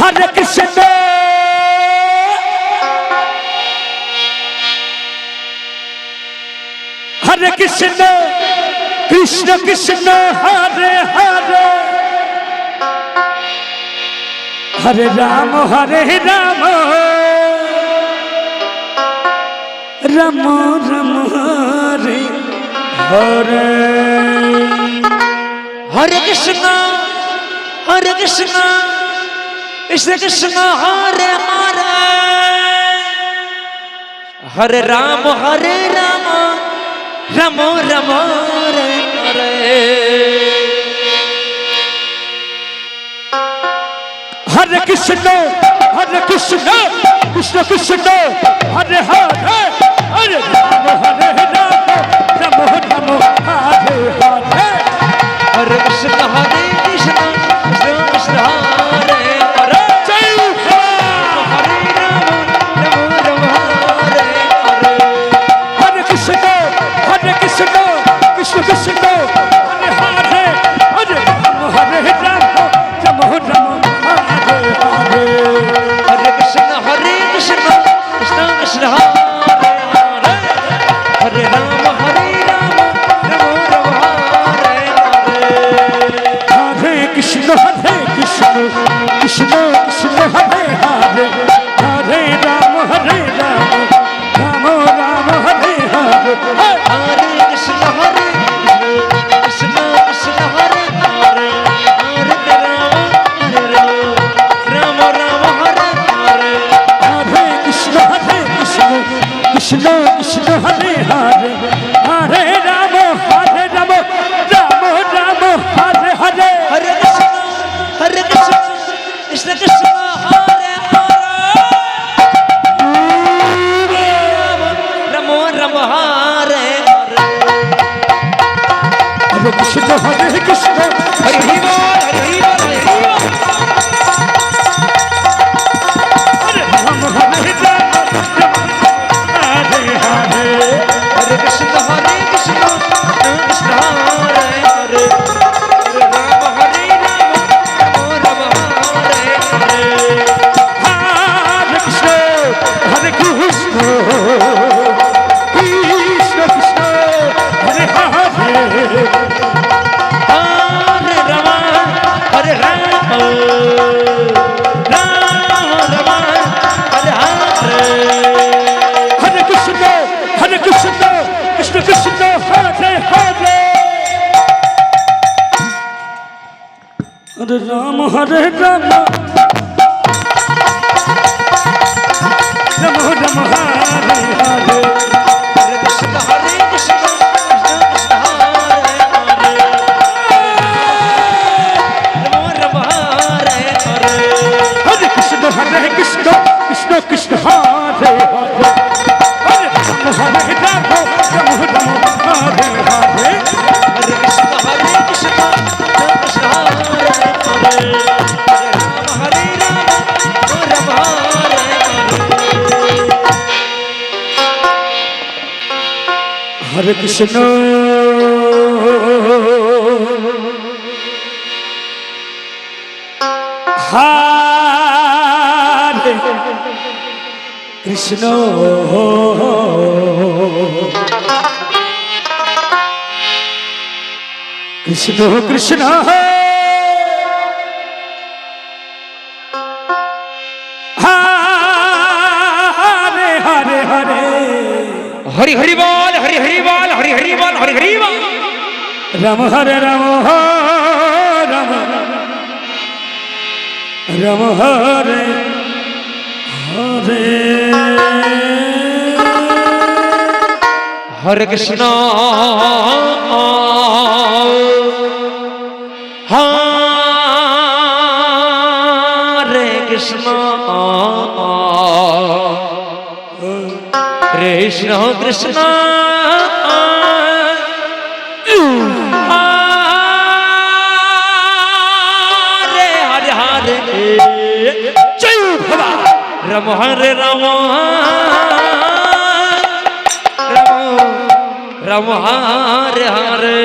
Hare Krishna Hare Krishna Krishna Krishna Hare Hare Hare Rama Hare Rama Rama Rama Hare Hare Hare Krishna Krishna Krishna Hare Hare Hare Rama Hare Rama Rama Rama Hare Hare Hare Krishna Krishna Krishna Hare Hare Hare Rama Hare Rama Rama Rama Hare Hare Hare Krishna Krishna Krishna Hare Hare Jai Hare Rama Rama Rama Hare Hare Hare Krishna Krishna Krishna Hare Hare Hare Rama Hare Rama Rama Rama Hare Hare Hare Krishna Krishna Krishna Hare Hare Hare Rama Hare Rama Rama Rama Hare Hare Hare Krishna Krishna Krishna Hare Hare Hare Rama Hare Rama Rama Rama Hare Hare Hare Krishna Krishna Hare Hare Hare Rama Rama Rama Hare Hare Hare Krishna Krishna Hare Hare Hare Rama Rama Rama Hare Hare Hare Krishna Krishna Hare Hare Rama Rama Hare Hare Hare Krishna Hare Krishna Hare Rama Hare Rama Hare Hare Hare Krishna Krishna Hare Hare Hare Rama Hare Rama Rama Hare Hare Hare Krishna Krishna Hare Hare Hare Rama Hare Rama Rama Hare Hare Hare Krishna Krishna Krishna Hare Hare Hare Rama Hare Rama Rama Rama Hare Hare Hare Krishna Krishna Hare Hare Rama Rama Hare Hare Hare Krishna Krishna Krishna Hare Hare Hare Rama Hare Rama Rama Rama Hare Hare Hare Krishna Krishna Krishna Hare Hare Hare Rama Hare Rama Rama Hare Hare Hare Krishna Hare Krishna Krishna Krishna Hare Hare Hare Hari Hari Bol Hari Hari Bol Hari Hari Bol Hari Hari Bol Rama Hare Rama Rama Rama Hare Hare Hare Krishna Hare Krishna Krishna Krishna Hare Hare Hare Jai Baba Rama Hare Rama Rama Hare Hare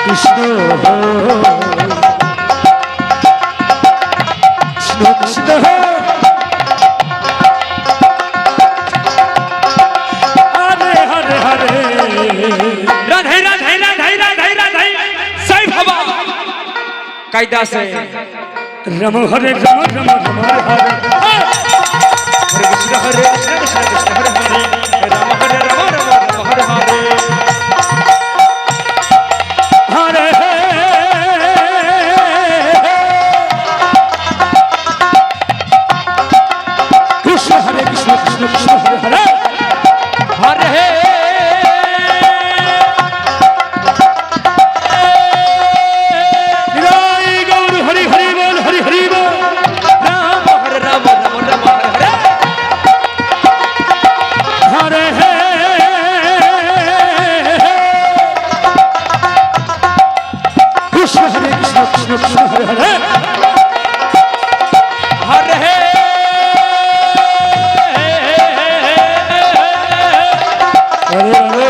Krishna Krishna Krishna Hare Hare হরে রাধে রাধে রাধে রাধে রাধে সাই বাবা কায়দা আছে রাম হরে রাম রাম রাম হরে হরে হরে কৃষ্ণ কৃষ্ণ কৃষ্ণ হরে হরে রাম হরে রাম রাম রাম হরে হরে হরে কৃষ্ণ হরে কৃষ্ণ কৃষ্ণ কৃষ্ণ হরে হরে হরে জয় গৌর হরি হরি বল হরি হরি বল রাম হরে রাম রাম রাম হরে হরে হরে কৃষ্ণ হরে কৃষ্ণ কৃষ্ণ কৃষ্ণ হরে হরে হরে হরে হরে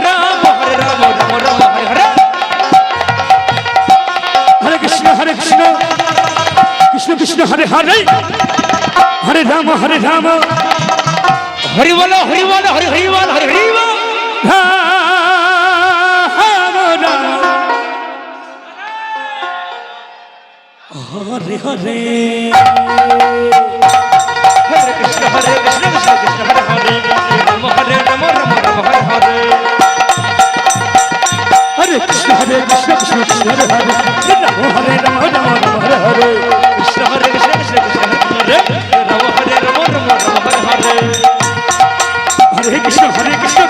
রাম হরে রাম রাম রাম হরে হরে হরে কৃষ্ণ কৃষ্ণ কৃষ্ণ হরে হরে হরে রাম হরি বলো হরি বলো হরি হরি বল হরি হরি বল রাম রাম হরে হরে হরে কৃষ্ণ কৃষ্ণ কৃষ্ণ হরে হরে রাম হরে রাম রাম রাম হরে হরে হরে কৃষ্ণ কৃষ্ণ কৃষ্ণ হরে হরে রাম হরে রাম রাম রাম হরে হরে কৃষ্ণ কৃষ্ণ কৃষ্ণ হরে হরে রাম হরে রাম রাম রাম হরে হরে হরে কৃষ্ণ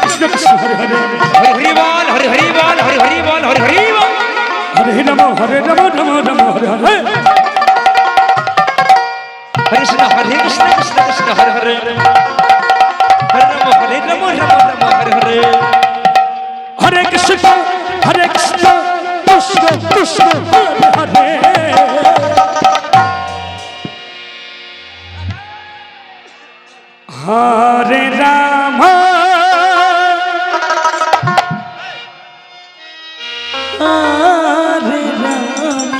কৃষ্ণ কৃষ্ণ হরে হরে হরি হরি বল হরি হরি বল হরি হরি বল হরি হরি বল হরে রাম রাম হরে হরে কৃষ্ণ কৃষ্ণ কৃষ্ণ হরে হরে হরে রাম রাম রাম হরে হরে হরে কৃষ্ণ কৃষ্ণ কৃষ্ণ হরে হরে হরে রাম হরে রাম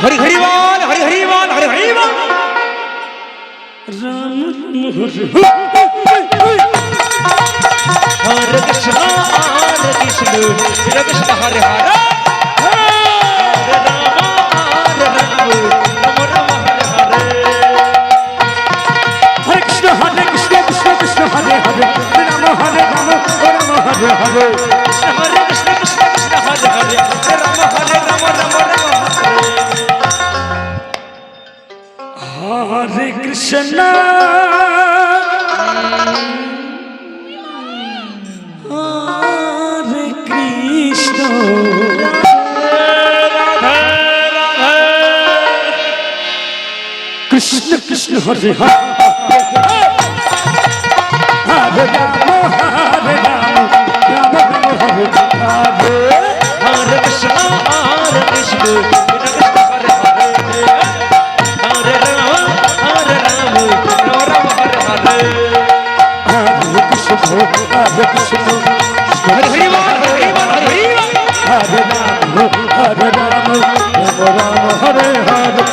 হরি হরি বল হরি হরি বল হরি হরি বল রাম হরে কৃষ্ণ কৃষ্ণ কৃষ্ণ হরে হরে হরে রাম রাম রাম হরে হরে হরে কৃষ্ণ কৃষ্ণ কৃষ্ণ হরে হরে রাম হরে রাম রাম হরে হরে কৃষ্ণ কৃষ্ণ কৃষ্ণ হরে হরে রাম হরে রাম রাম রাম হরে কৃষ্ণ হরে কৃষ্ণ কৃষ্ণ কৃষ্ণ হরে হরে হরে রাম রাম রাম হরে হরে হরে কৃষ্ণ কৃষ্ণ কৃষ্ণ হরে হরে হরে রাম রাম রাম হরে হরে হরে কৃষ্ণ হরি হরি বল হরি বল হরি বল হরে রাম রাম রাম হরে হরে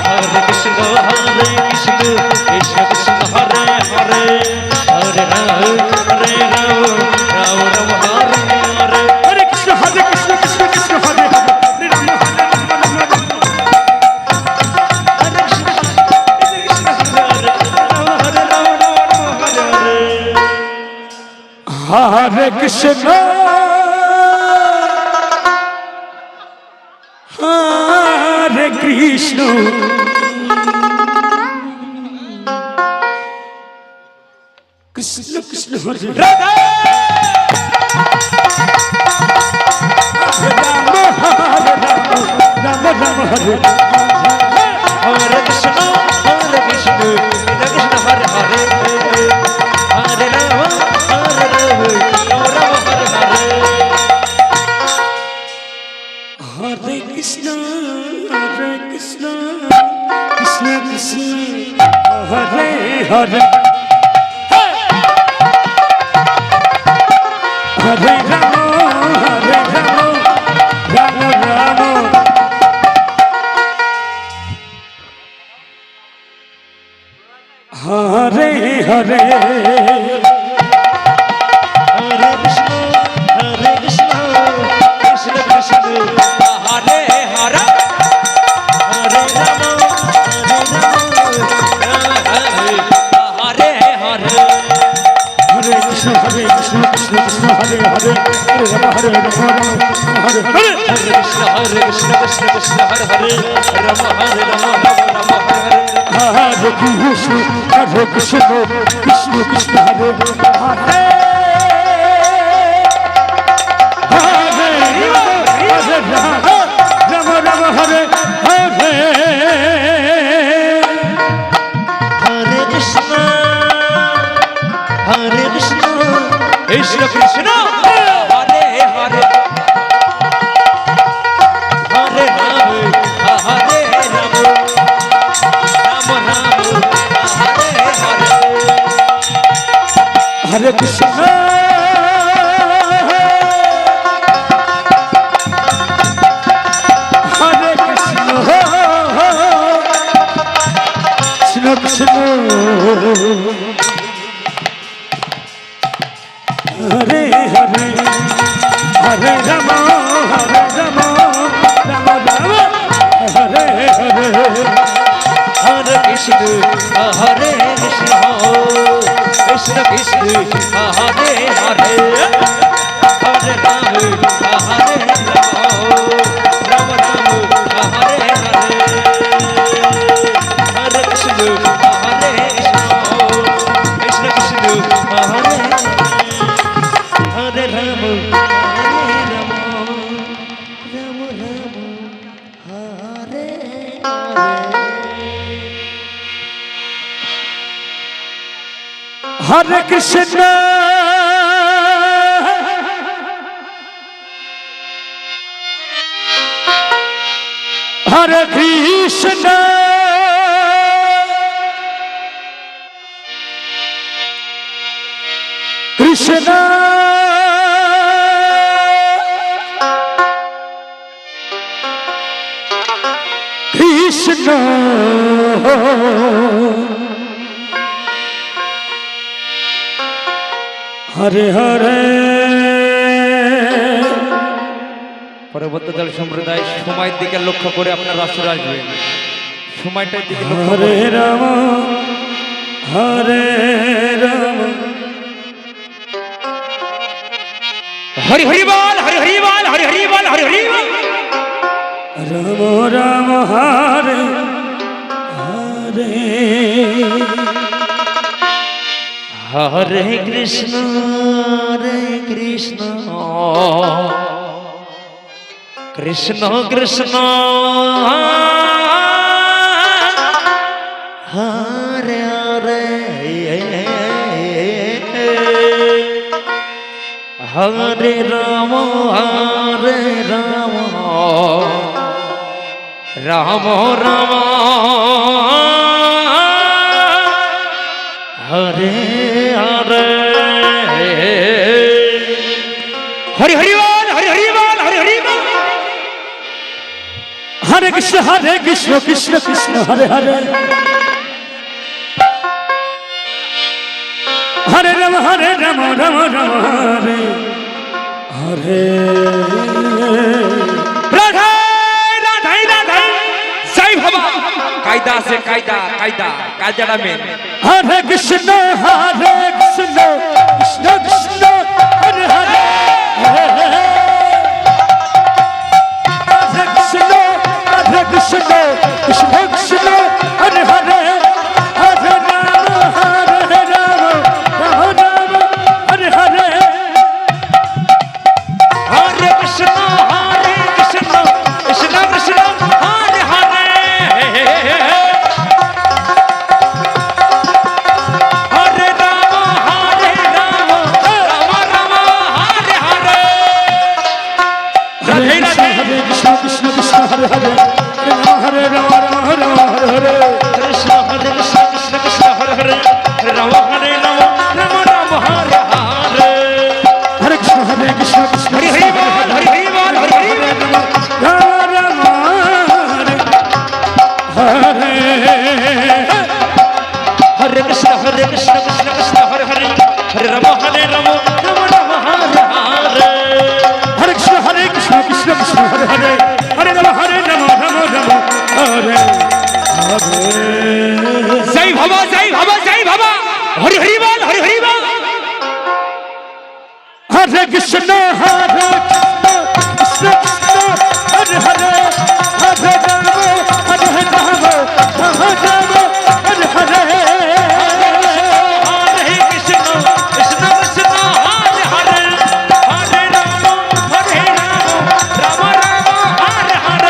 হরে কৃষ্ণ কৃষ্ণ কৃষ্ণ কৃষ্ণ হরে হরে হরে রাম রাম রাম হরে হরে হরে কৃষ্ণ কৃষ্ণ কৃষ্ণ হরে হরে রাম হরে রাম রাম হরে কৃষ্ণ হরে রাম হরে রাম রাম হরে হরে হরে কৃষ্ণ হরে কৃষ্ণ কৃষ্ণ কৃষ্ণ হরে রাধা রাম রাম রাম হরে হরে কৃষ্ণ কৃষ্ণ কৃষ্ণ হরে হরে হরে রাম রাম রাম হরে হরে হরে Krishna Krishna Krishna Hare Hare Hare Hare Krishna, Hare Krishna, Krishna Krishna, Hare Hare, Hare Rama, Hare Rama, Rama Rama, Hare Hare, Hare Krishna, Hare Krishna, Krishna Krishna, Hare Hare, Hare Rama, Hare Rama, Rama Rama, Hare Hare, Hare Krishna, Hare Krishna, Krishna Krishna, Hare Hare, Hare Rama, Hare Rama, Rama Rama, Hare Hare. Hare Krishna, Hare Krishna, Krishna Krishna Hare Hare পরবর্তী দল সম্প্রদায় সময়ের দিকে লক্ষ্য করে আপনার রাষ্ট্র আসবেন সময়টার দিকে লক্ষ্য Hare করে Rama Hare Rama Hari Hari বল হরি হরি বল হরি হরি বল হরি হরি বল Rama Rama Hare Hare Hare Krishna Krishna Krishna Hare Hare Hare Ram Ram Ram Hare হরে হরি হরি বল হরি হরি বল হরি হরি বল Hare Krishna Krishna Krishna Hare Hare Hare Rama Rama Rama Hare Hare Radha Radha Radha জয় বাবা কায়দা আছে কায়দা কায়দা কায়দাটা main Hare Krishna Krishna Krishna Hare Hare Hare Krishna Krishna Krishna Hare Hare Hare Rama Rama Rama Hare Hare Hare Krishna Krishna Krishna Krishna Hare Hare Hare Ram Ram Ram Hare হরে Radhe Radhe Hare Krishna Krishna Krishna Hare Hare Hare Rama Rama Hare Hare Krishna Hare Krishna Krishna Krishna Hare Hare Hare Ram Hare Ram Ram Ram Hare Hare Hare Krishna Krishna Hari Hari বল হরি হরি বল হরি হরি বল Rama Rama Hare Hare Krishna Krishna Krishna Hare Hare Hare Ram Ram Ram Hare Hare Hare Krishna Krishna Krishna Hare Hare Hare Rama Rama Hare Krishna, Krishna Krishna, Hare Hare, Hare Rama, Hare Rama, Hare Rama, Hare Hare.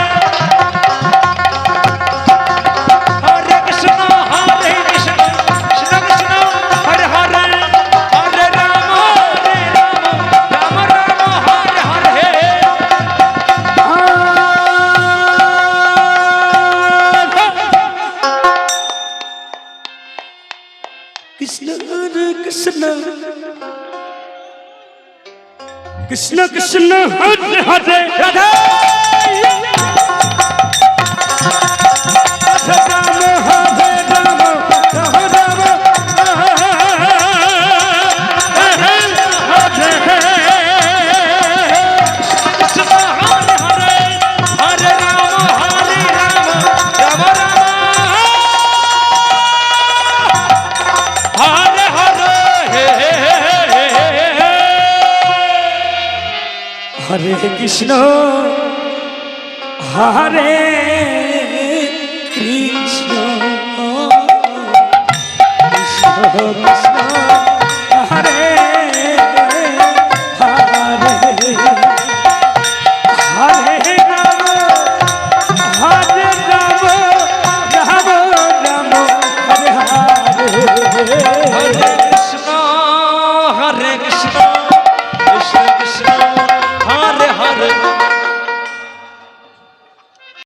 Krishna Krishna Hare Hare Radha Rama Hare Rama Rama Rama Hare Hare Krishna Hare Hare Hare Rama Rama Rama Hare Hare Hare Krishna Hare